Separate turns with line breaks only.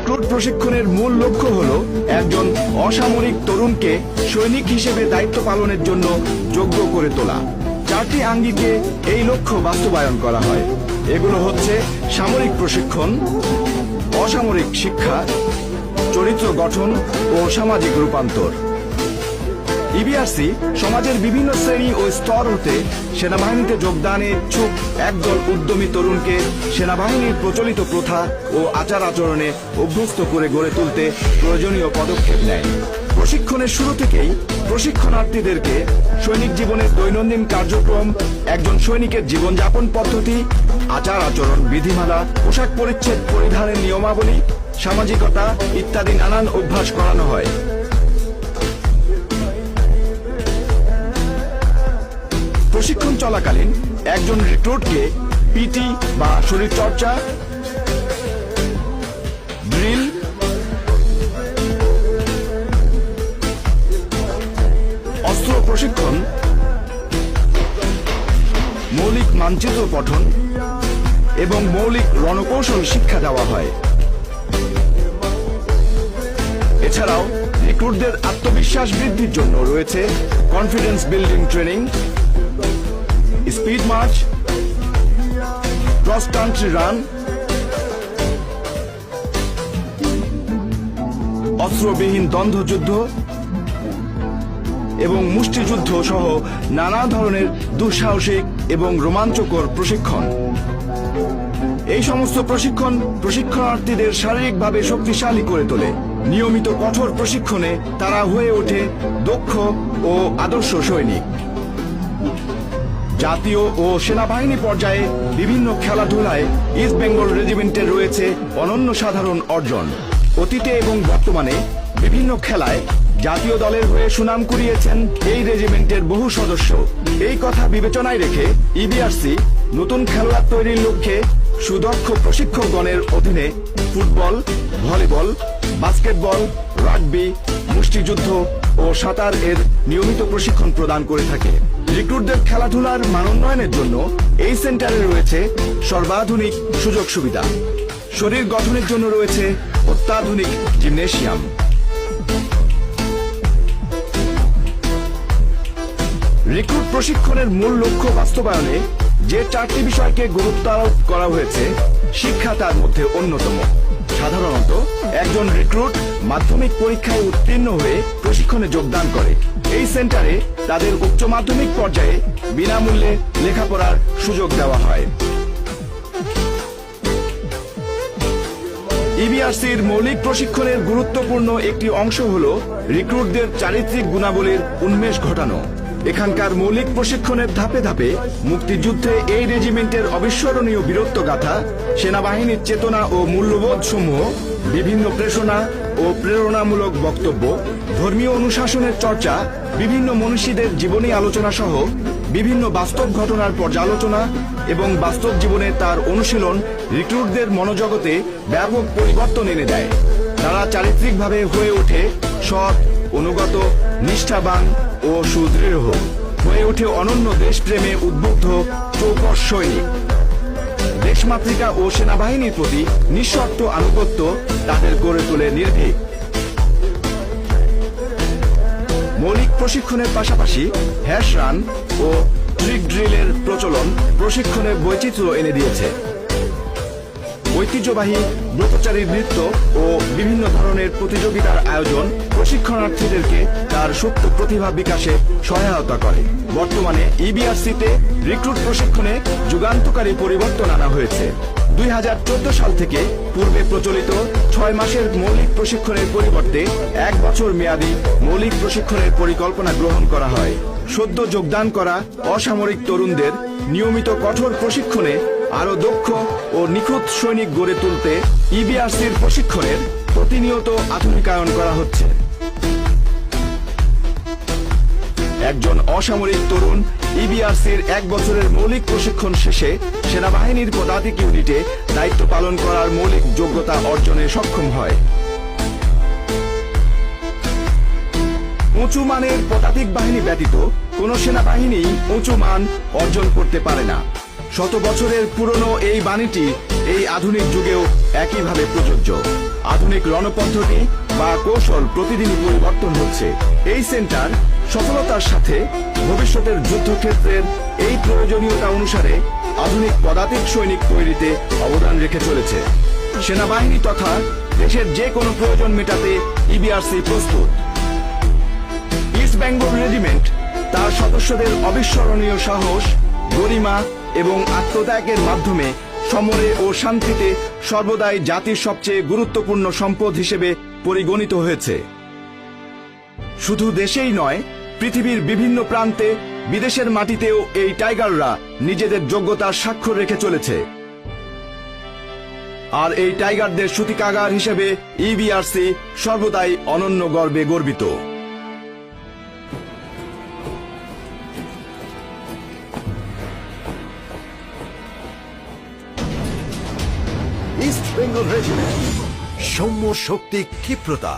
Recruit প্রশিক্ষণের মূল লক্ষ্য হল একজন অসামরিক তরুণকে সৈনিক হিসেবে দায়িত্ব পালনের জন্য যোগ্য করে তোলা। 4টি আঙ্গিকে এই লক্ষ্য বাস্তবায়ন করা হয়। এগুলো হচ্ছে সামরিক প্রশিক্ষণ, অসামরিক শিক্ষা, চরিত্র গঠন ও সামাজিক রূপান্তর। ইবিআরসি সমাজের বিভিন্ন শ্রেণী ও স্তর হতে সেনাবাহিনীতে যোগদানে ইচ্ছুক একদল উদ্যমী তরুণকে সেনাবাহিনীর প্রচলিত প্রথা ও আচার আচরণে অভ্যস্ত করে গড়ে তুলতে প্রয়োজনীয় পদক্ষেপ নেয়। প্রশিক্ষণের শুরু থেকেই প্রশিক্ষণার্থীদেরকে সৈনিক জীবনের দৈনন্দিন কার্যক্রম, একজন সৈনিকের জীবনযাপন পদ্ধতি, আচার আচরণ, বিধিমালা, পোশাক পরিচ্ছদ পরিধানের নিয়মাবলী, সামাজিকতা ইত্যাদি নানান অভ্যাস করানো হয়। প্রশিক্ষণ চলাকালীন একজন রিক্রুটকে পিটি বা শরীরচর্চা, ড্রিল, অস্ত্র প্রশিক্ষণ, মৌলিক মানচিত্র পঠন এবং মৌলিক রণকৌশল শিক্ষা দেওয়া হয়। এছাড়াও রিক্রুটদের আত্মবিশ্বাস বৃদ্ধির জন্য রয়েছে confidence building training, speed march, cross country run, অস্ত্রবিহীন দ্বন্দ্বযুদ্ধ এবং মুষ্টিযুদ্ধ সহ নানা ধরনের দুঃসাহসিক এবং রোমাঞ্চকর প্রশিক্ষণ। এই সমস্ত প্রশিক্ষণ প্রশিক্ষণার্থীদের শারীরিকভাবে শক্তিশালী করে তোলে। নিয়মিত কঠোর প্রশিক্ষণে তারা হয়ে ওঠে দক্ষ ও আদর্শ সৈনিক। জাতীয় ও সেনাবাহিনী পর্যায়ে বিভিন্ন খেলাধুলায় ইস্ট বেঙ্গল রেজিমেন্টের রয়েছে অনন্য সাধারণ অর্জন। অতীতে এবং বর্তমানে বিভিন্ন খেলায় জাতীয় দলের হয়ে সুনাম কুড়িয়েছেন এই রেজিমেন্টের বহু সদস্য। এই কথা বিবেচনায় রেখে ইবিআরসি নতুন খেলোয়াড় তৈরির লক্ষ্যে সুদক্ষ প্রশিক্ষকগণের অধীনে ফুটবল, ভলিবল, বাস্কেটবল, রাগবি, মুষ্টিযুদ্ধ ও সাঁতার এর নিয়মিত প্রশিক্ষণ প্রদান করে থাকে। রিক্রুটদের খেলাধুলার মানোন্নয়নের জন্য এই সেন্টারে রয়েছে সর্বাধুনিক সুযোগ সুবিধা। শরীর গঠনের জন্য রয়েছে অত্যাধুনিক জিমনেশিয়াম। রিক্রুট প্রশিক্ষণের মূল লক্ষ্য বাস্তবায়নে যে 4টি বিষয়কে গুরুত্ব আরোপ করা হয়েছে, শিক্ষা তার মধ্যে অন্যতম। সাধারণত একজন রিক্রুট মাধ্যমিক পরীক্ষায় উত্তীর্ণ হয়ে প্রশিক্ষণে যোগদান করে। এই সেন্টারে তাদের উচ্চ মাধ্যমিক পর্যায়ে বিনামূল্যে লেখাপড়ার সুযোগ দেওয়া হয়। ইবিআরসির মৌলিক প্রশিক্ষণের গুরুত্বপূর্ণ একটি অংশ হল রিক্রুটদের চারিত্রিক গুণাবলীর উন্মেষ ঘটানো। এখানকার মৌলিক প্রশিক্ষণের ধাপে ধাপে মুক্তিযুদ্ধে এই রেজিমেন্টের অবিস্মরণীয় বীরত্বগাথা, সেনাবাহিনীর চেতনা ও মূল্যবোধ সমূহ, বিভিন্ন প্রেরণা ও প্রেরণামূলক বক্তব্য, ধর্মীয় অনুশাসনের চর্চা, বিভিন্ন মনীষীদের জীবনী আলোচনা সহ বিভিন্ন বাস্তব ঘটনার পর্যালোচনা এবং বাস্তব জীবনে তার অনুশীলন রিক্রুটদের মনোজগতে ব্যাপক পরিবর্তন এনে দেয়। তারা চারিত্রিকভাবে হয়ে ওঠে সৎ, অনুগত, নিষ্ঠাবান ও সুদৃঢ়, হয়ে ওঠে অনন্য দেশপ্রেমে উদ্বুদ্ধ চৌকস সৈনিক। দেশমাতৃকা ও সেনাবাহিনীর প্রতি নিঃশর্ত আনুগত্য তাদের গড়ে তোলে নির্ভীক। মৌলিক প্রশিক্ষণের পাশাপাশি হ্যাশ রান ও ট্রিক ড্রিলের প্রচলন প্রশিক্ষণে বৈচিত্র্য এনে দিয়েছে। ঐতিহ্যবাহী ব্রতচারী নৃত্য ও বিভিন্ন ধরনের প্রতিযোগিতার আয়োজন প্রশিক্ষণার্থীদেরকে তার সুপ্ত প্রতিভা বিকাশে সহায়তা করে। বর্তমানে ইবিআরসিতে রিক্রুট প্রশিক্ষণে যুগান্তকারী পরিবর্তন আনা হয়েছে। 2014 সাল থেকে পূর্বে প্রচলিত 6 মাসের মৌলিক প্রশিক্ষণের পরিবর্তে 1 বছর মেয়াদী মৌলিক প্রশিক্ষণের পরিকল্পনা গ্রহণ করা হয়। সদ্য যোগদান করা অসামরিক তরুণদের নিয়মিত কঠোর প্রশিক্ষণে আরো দক্ষ ও নিখুঁত সৈনিক গড়ে তুলতে ইবিআরসির প্রশিক্ষণের প্রতিনিয়ত আধুনিকায়ন করা হচ্ছে। একজন অসামরিক তরুণ ইবিআরসির 1 বছরের মৌলিক প্রশিক্ষণ শেষে সেনাবাহিনীর পদাতিক ইউনিটে দায়িত্ব পালন করার মৌলিক যোগ্যতা অর্জনে সক্ষম হয়। উঁচু মানের পদাতিক বাহিনী ব্যতীত কোন সেনাবাহিনী উঁচু মান অর্জন করতে পারে না। শত বছরের পুরনো এই বাণীটি এই আধুনিক যুগেও একইভাবে প্রযোজ্য। আধুনিক রণপদ্ধতি বা কৌশল প্রতিদিনই পরিবর্তন হচ্ছে। এই সেন্টার সফলতার সাথে ভবিষ্যতের যুদ্ধক্ষেত্রের এই প্রয়োজনীয়তা অনুসারে আধুনিক পদাতিক সৈনিক তৈরিতে অবদান রেখে চলেছে। সেনাবাহিনী তথা দেশের যে কোনো প্রয়োজন মেটাতে ইবিআরসি প্রস্তুত। ইস্ট বেঙ্গল রেজিমেন্ট তার সদস্যদের অবিস্মরণীয় সাহস, গরিমা এবং আত্মত্যাগের মাধ্যমে সমরে ও শান্তিতে সর্বদাই জাতির সবচেয়ে গুরুত্বপূর্ণ সম্পদ হিসেবে পরিগণিত হয়েছে। শুধু দেশেই নয়, পৃথিবীর বিভিন্ন প্রান্তে বিদেশের মাটিতেও এই টাইগাররা নিজেদের যোগ্যতার স্বাক্ষর রেখে চলেছে। আর এই টাইগারদের সূতিকাগার হিসেবে ইবিআরসি সর্বদাই অনন্য গর্বে গর্বিত।
ইস্ট বেঙ্গল রেজিমেন্ট, সৌম্য শক্তি, ক্ষিপ্রতা,